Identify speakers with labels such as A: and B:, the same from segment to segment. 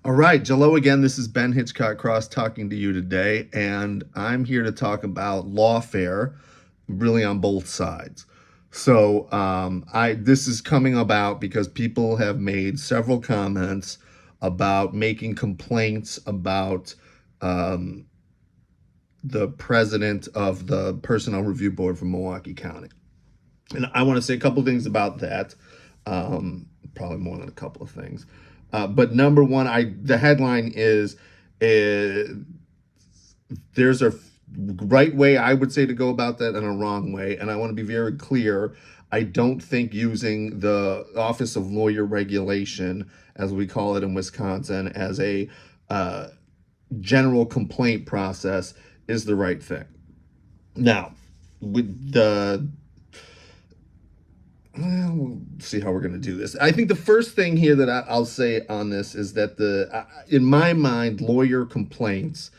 A: All right, Jello again. This is Ben Hitchcock Cross talking to you today, and I'm here to talk about lawfare, really on both sides. I this is coming about because people have made several comments about making complaints about um, the president of the Personnel Review Board from Milwaukee County, and I want to say a couple things about that. Probably more than a couple of things. But number one, I the headline is uh, there's a right way I would say to go about that and a wrong way, and I want to be very clear. I don't think using the Office of Lawyer Regulation, as we call it in Wisconsin, as a uh, general complaint process is the right thing. Now, with the we'll see how we're going to do this. I think the first thing here that I'll say on this is that in my mind, lawyer complaints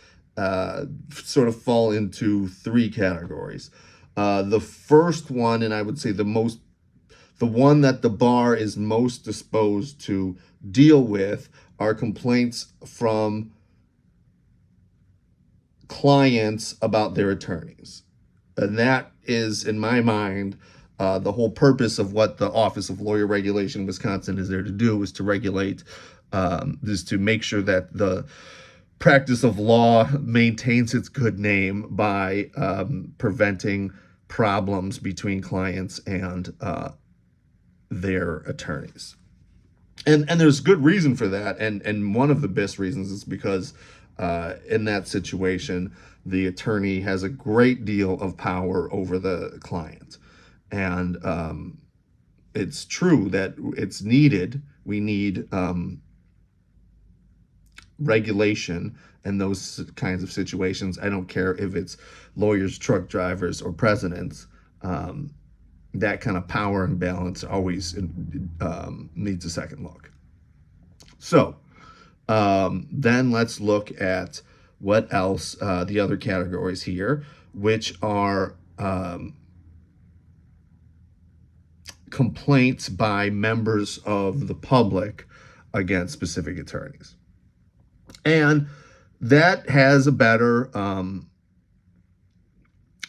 A: sort of fall into three categories. The first one, and I would say the one that the bar is most disposed to deal with, are complaints from clients about their attorneys. And that is, in my mind, the whole purpose of what the Office of Lawyer Regulation in Wisconsin is there to do is to regulate, is to make sure that the practice of law maintains its good name by preventing problems between clients and their attorneys. And there's good reason for that, and one of the best reasons is because in that situation the attorney has a great deal of power over the client, and it's true that it's needed. We need regulation in those kinds of situations. I don't care if it's lawyers, truck drivers, or presidents. That kind of power imbalance always needs a second look. So then let's look at what else, the other categories here, which are complaints by members of the public against specific attorneys. And that has a better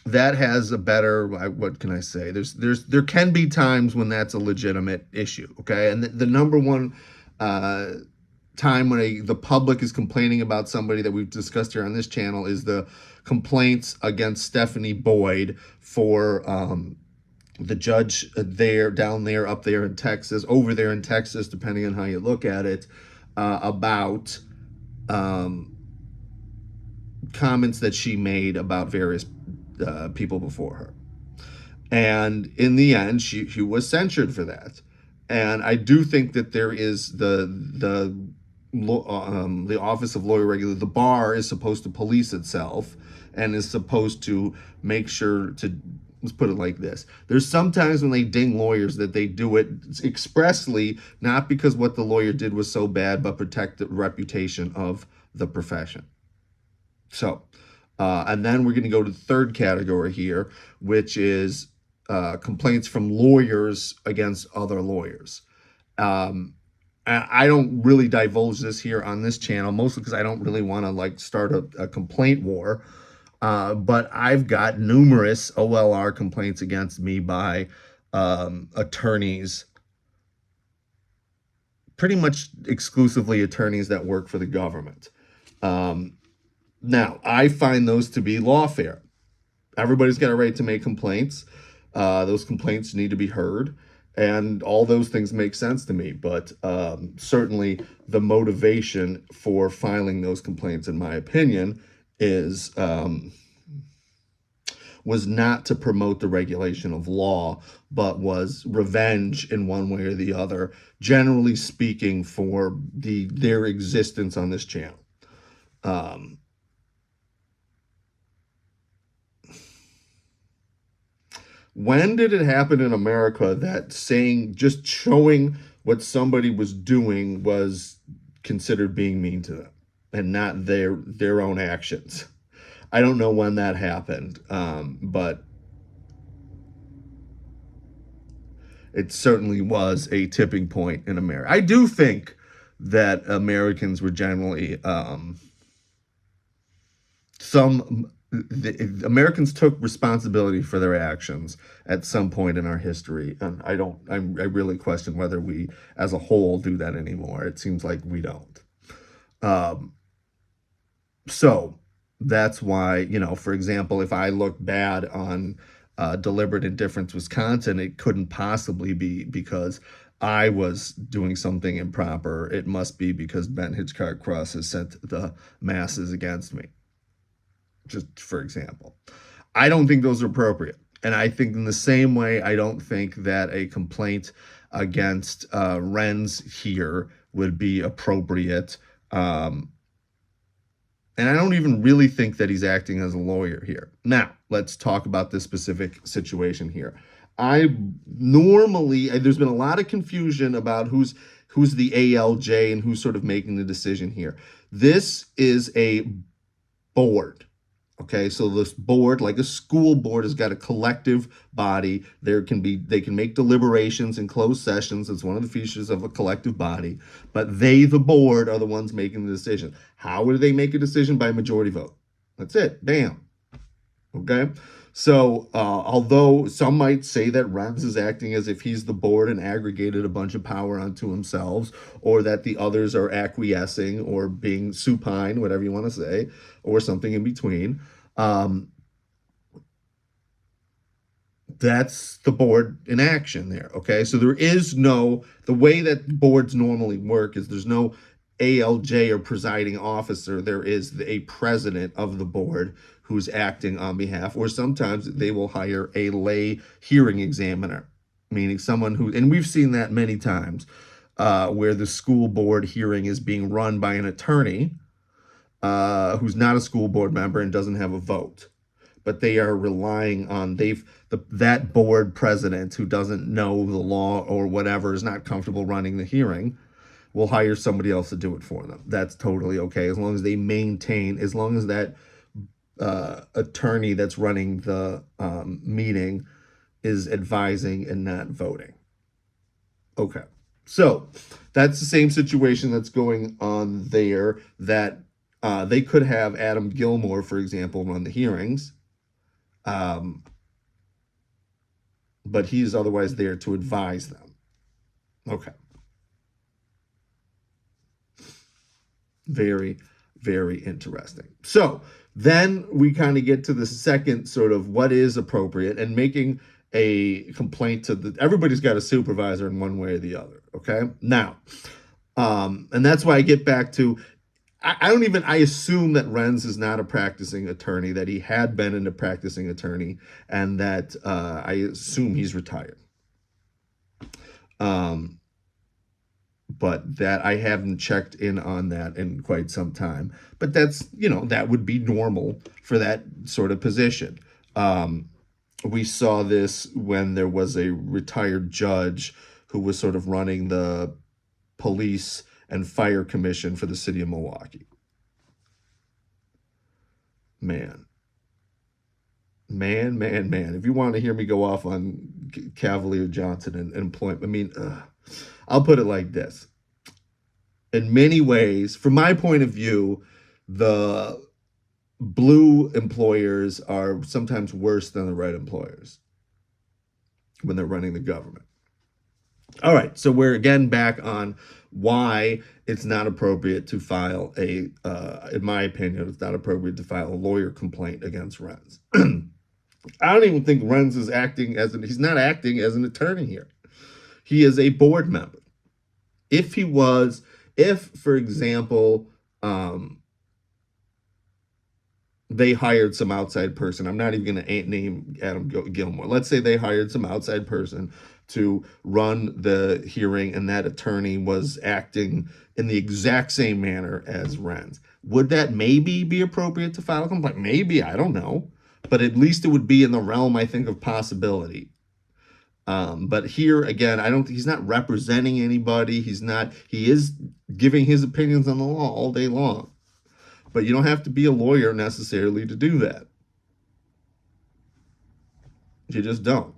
A: what can I say, there can be times when that's a legitimate issue. Okay, and the number one time when the public is complaining about somebody that we've discussed here on this channel is the complaints against Stephanie Boyd for the judge there, down there, up there in Texas, over there in Texas, depending on how you look at it, about comments that she made about various people before her. And in the end, she was censured for that. And I do think that there is the Office of Lawyer Regulator, the bar is supposed to police itself and is supposed to make sure to, let's put it like this. There's sometimes when they ding lawyers that they do it expressly, not because what the lawyer did was so bad, but protect the reputation of the profession. So, and then we're going to go to the third category here, which is complaints from lawyers against other lawyers. I don't really divulge this here on this channel, mostly because I don't really want to like start a complaint war. But I've got numerous OLR complaints against me by attorneys, pretty much exclusively attorneys that work for the government. Now, I find those to be lawfare. Everybody's got a right to make complaints. Those complaints need to be heard, and all those things make sense to me. But certainly the motivation for filing those complaints, in my opinion, is was not to promote the regulation of law, but was revenge in one way or the other, generally speaking, for their existence on this channel. When did it happen in America that just showing what somebody was doing was considered being mean to them and not their own actions? I don't know when that happened, but it certainly was a tipping point in America. I do think that Americans were generally the Americans took responsibility for their actions at some point in our history, and I really question whether we, as a whole, do that anymore. It seems like we don't. Um, so that's why, for example, if I look bad on deliberate indifference, Wisconsin, it couldn't possibly be because I was doing something improper. It must be because Ben Hitchcock Cross has sent the masses against me, just for example. I don't think those are appropriate. And I think in the same way, I don't think that a complaint against Renz here would be appropriate. And I don't even really think that he's acting as a lawyer here. Now, let's talk about this specific situation here. There's been a lot of confusion about who's the ALJ and who's sort of making the decision here. This is a board. Okay, so this board, like a school board, has got a collective body. They can make deliberations in closed sessions. It's one of the features of a collective body. But they, the board, are the ones making the decision. How do they make a decision? By majority vote. That's it. Bam. Okay. So although some might say that Renz is acting as if he's the board and aggregated a bunch of power onto himself, or that the others are acquiescing or being supine, whatever you want to say, or something in between, that's the board in action there. Okay, so the way that boards normally work is there's no ALJ or presiding officer. There is a president of the board who's acting on behalf, or sometimes they will hire a lay hearing examiner, meaning someone who, and we've seen that many times, where the school board hearing is being run by an attorney who's not a school board member and doesn't have a vote. But they are relying on that board president who doesn't know the law or whatever, is not comfortable running the hearing, will hire somebody else to do it for them. That's totally okay, as long as that attorney that's running the meeting is advising and not voting. Okay, so that's the same situation that's going on there, that they could have Adam Gilmore, for example, run the hearings, but he's otherwise there to advise them. Okay. Very, very interesting. So then we kind of get to the second sort of what is appropriate, and making a complaint to everybody's got a supervisor in one way or the other. Okay. Now, and that's why I get back to, I assume that Renz is not a practicing attorney, that he had been a practicing attorney, and that I assume he's retired. But that I haven't checked in on that in quite some time. But that's, that would be normal for that sort of position. We saw this when there was a retired judge who was sort of running the police and fire commission for the city of Milwaukee. Man. If you want to hear me go off on Cavalier Johnson and employment, I'll put it like this. In many ways, from my point of view, the blue employers are sometimes worse than the red employers when they're running the government. All right, so we're again back on why it's not appropriate to file in my opinion, it's not appropriate to file a lawyer complaint against Renz. I don't even think Renz is he's not acting as an attorney here. He is a board member. If, for example, they hired some outside person, I'm not even going to name Adam Gilmore. Let's say they hired some outside person to run the hearing, and that attorney was acting in the exact same manner as Renz. Would that maybe be appropriate to file a complaint? Maybe, I don't know. But at least it would be in the realm, I think, of possibility. But here again, he's not representing anybody. He is giving his opinions on the law all day long. But you don't have to be a lawyer necessarily to do that. You just don't.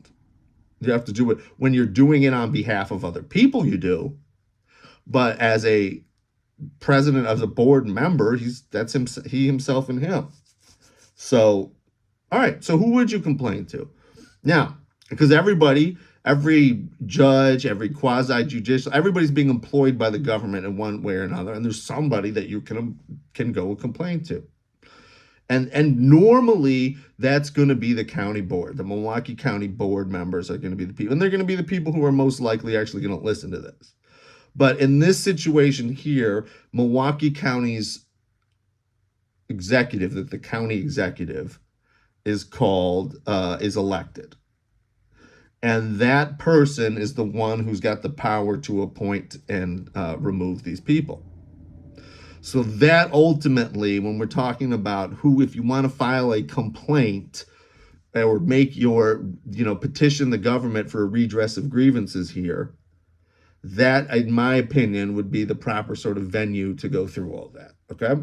A: You have to do it when you're doing it on behalf of other people, you do. But as a president as a board member, that's him, he himself and him. So, all right. So who would you complain to? Now, because every judge, every quasi judicial, everybody's being employed by the government in one way or another, and there's somebody that you can go and complain to. And normally that's going to be the county board. The Milwaukee County board members are going to be the people, and they're going to be the people who are most likely actually going to listen to this. But in this situation here, Milwaukee County's executive, that the county executive is elected. And that person is the one who's got the power to appoint and remove these people. So that ultimately, when we're talking about who, if you want to file a complaint or make your, petition the government for a redress of grievances here, that, in my opinion, would be the proper sort of venue to go through all that. Okay?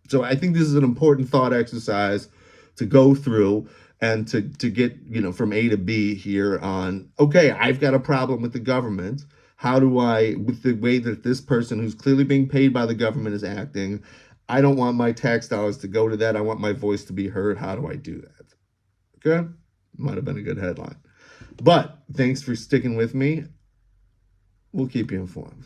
A: So I think this is an important thought exercise to go through and to get, from A to B here on, okay, I've got a problem with the government. How do I, with the way that this person who's clearly being paid by the government is acting, I don't want my tax dollars to go to that. I want my voice to be heard. How do I do that? Okay? Might have been a good headline. But thanks for sticking with me. We'll keep you informed.